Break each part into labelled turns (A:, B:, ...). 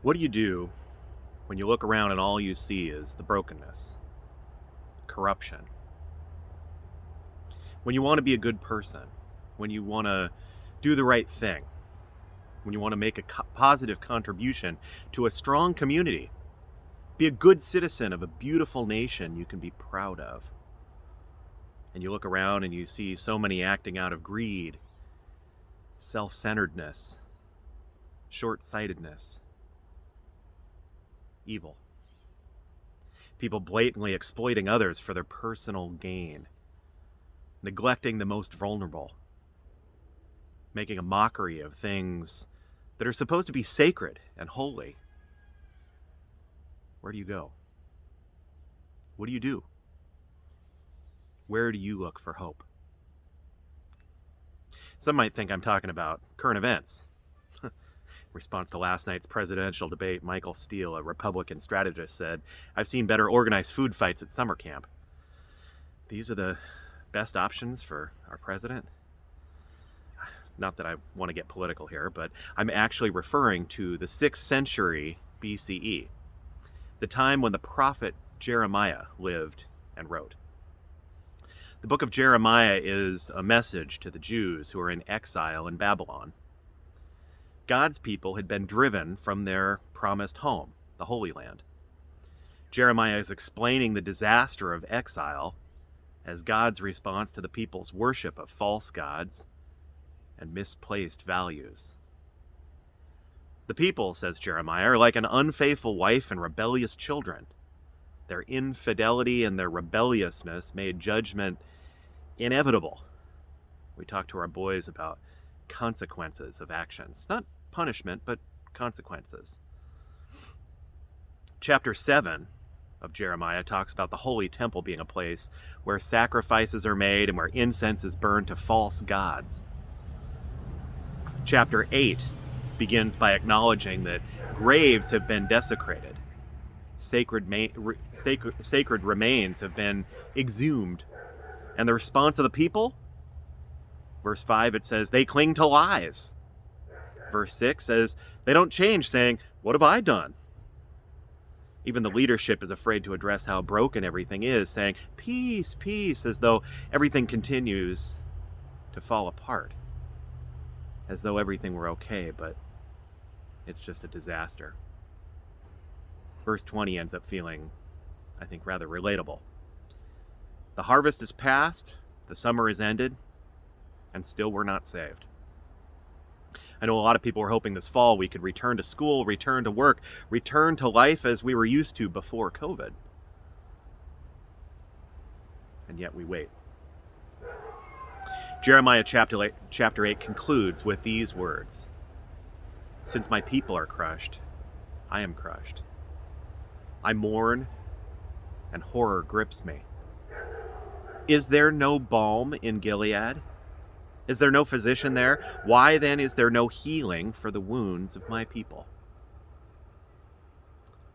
A: What do you do when you look around and all you see is the brokenness, corruption? When you want to be a good person, when you want to do the right thing, when you want to make a positive contribution to a strong community, be a good citizen of a beautiful nation you can be proud of. And you look around and you see so many acting out of greed, self-centeredness, short-sightedness, evil. People blatantly exploiting others for their personal gain, neglecting the most vulnerable, making a mockery of things that are supposed to be sacred and holy. Where do you go? What do you do? Where do you look for hope? Some might think I'm talking about current events. In response to last night's presidential debate, Michael Steele, a Republican strategist, said, "I've seen better organized food fights at summer camp." These are the best options for our president? Not that I want to get political here, but I'm actually referring to the 6th century BCE, the time when the prophet Jeremiah lived and wrote. The book of Jeremiah is a message to the Jews who are in exile in Babylon. God's people had been driven from their promised home, the Holy Land. Jeremiah is explaining the disaster of exile as God's response to the people's worship of false gods and misplaced values. The people, says Jeremiah, are like an unfaithful wife and rebellious children. Their infidelity and their rebelliousness made judgment inevitable. We talk to our boys about consequences of actions. Not punishment, but consequences. Chapter 7 of Jeremiah talks about the holy temple being a place where sacrifices are made and where incense is burned to false gods. Chapter 8 begins by acknowledging that graves have been desecrated. Sacred remains have been exhumed. And the response of the people? Verse 5, it says, they cling to lies. Verse 6 says, they don't change, saying, what have I done? Even the leadership is afraid to address how broken everything is, saying, peace, peace, as though everything continues to fall apart. As though everything were okay, but it's just a disaster. Verse 20 ends up feeling, I think, rather relatable. The harvest is past, the summer is ended, and still we're not saved. I know a lot of people were hoping this fall we could return to school, return to work, return to life as we were used to before COVID. And yet we wait. Jeremiah chapter 8 concludes with these words. Since my people are crushed, I am crushed. I mourn, and horror grips me. Is there no balm in Gilead? Is there no physician there? Why then is there no healing for the wounds of my people?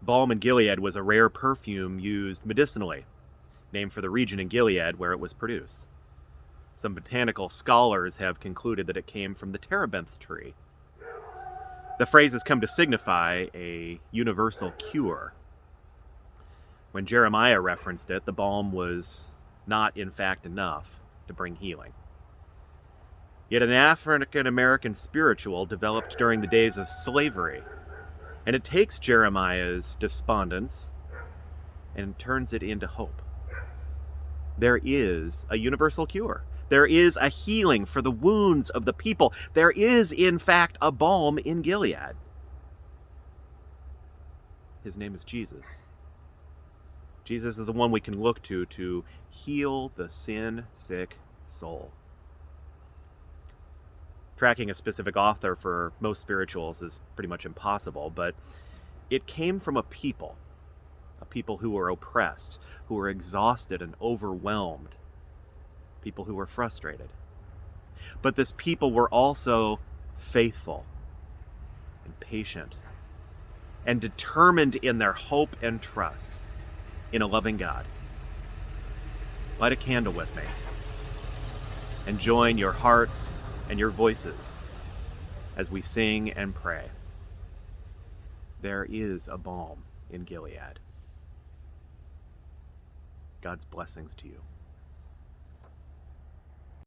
A: Balm in Gilead was a rare perfume used medicinally, named for the region in Gilead where it was produced. Some botanical scholars have concluded that it came from the terebinth tree. The phrase has come to signify a universal cure. When Jeremiah referenced it, the balm was not, in fact, enough to bring healing. Yet an African-American spiritual developed during the days of slavery, and it takes Jeremiah's despondence and turns it into hope. There is a universal cure. There is a healing for the wounds of the people. There is, in fact, a balm in Gilead. His name is Jesus. Jesus is the one we can look to heal the sin-sick soul. Tracking a specific author for most spirituals is pretty much impossible, but it came from a people who were oppressed, who were exhausted and overwhelmed, people who were frustrated. But this people were also faithful and patient and determined in their hope and trust in a loving God. Light a candle with me and join your hearts and your voices as we sing and pray. There is a balm in Gilead. God's blessings to you.